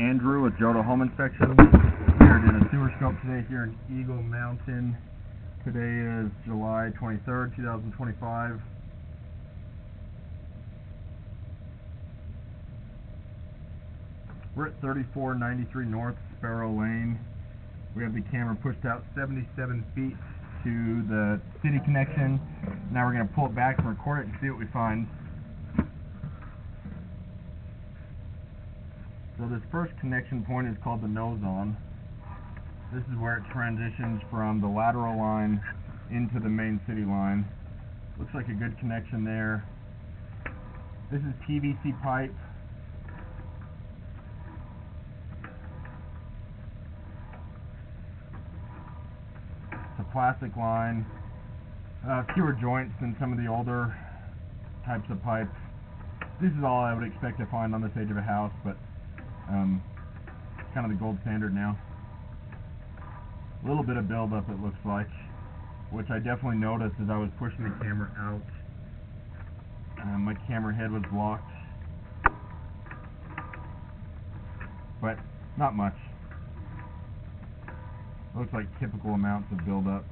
Andrew with Jodo Home Inspection. Here doing a sewer scope today here in Eagle Mountain. Today is July 23rd, 2025. We're at 3493 North Sparrow Lane. We have the camera pushed out 77 feet to the city connection. Now we're going to pull it back and record it and see what we find. So this first connection point is called the nose on. This is where it transitions from the lateral line into the main city line. Looks like a good connection there. This is PVC pipe. It's a plastic line. Fewer joints than some of the older types of pipes. This is all I would expect to find on this age of a house, but it's kind of the gold standard now. A little bit of buildup, it looks like, which I definitely noticed as I was pushing the camera out. My camera head was blocked, but not much. Looks like typical amounts of buildup.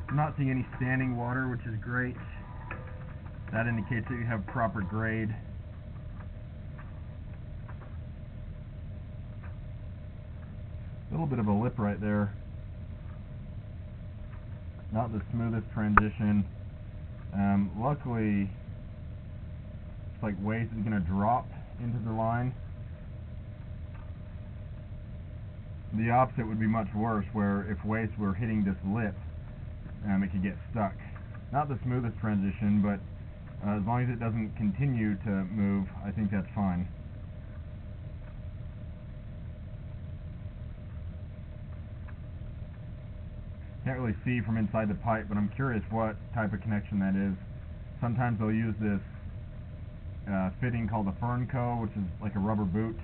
I'm not seeing any standing water, which is great. That indicates that you have proper grade. A little bit of a lip right there. Not the smoothest transition. Luckily, it's like waste is going to drop into the line. The opposite would be much worse, where if waste were hitting this lip, it could get stuck. Not the smoothest transition, but as long as it doesn't continue to move, I think that's fine. Can't really see from inside the pipe, but I'm curious what type of connection that is. Sometimes they'll use this fitting called a fern co, which is like a rubber boot,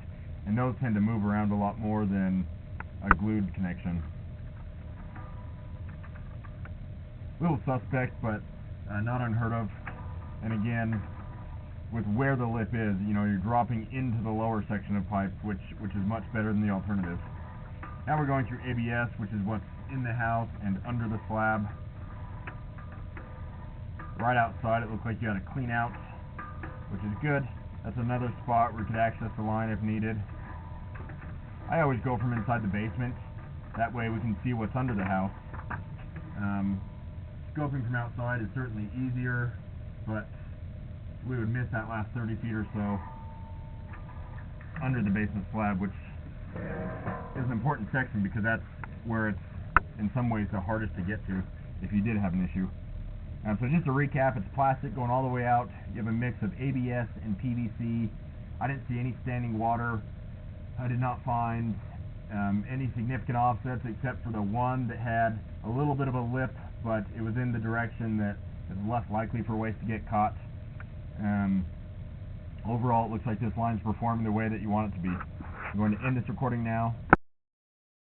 and those tend to move around a lot more than a glued connection. Little suspect, but not unheard of. And again, with where the lip is, you know, you're dropping into the lower section of pipe, which is much better than the alternative. Now we're going through ABS, which is what's in the house and under the slab. Right outside, it looks like you had a clean out, which is good. That's another spot where you could access the line if needed. I always go from inside the basement. That way we can see what's under the house. Scoping from outside is certainly easier, but we would miss that last 30 feet or so under the basement slab, which is an important section because that's where it's in some ways the hardest to get to if you did have an issue. So just to recap, it's plastic going all the way out. You have a mix of ABS and PVC. I didn't see any standing water. I did not find any significant offsets except for the one that had a little bit of a lip, but it was in the direction that is less likely for waste to get caught. Overall, it looks like this line's performing the way that you want it to be. I'm going to end this recording now.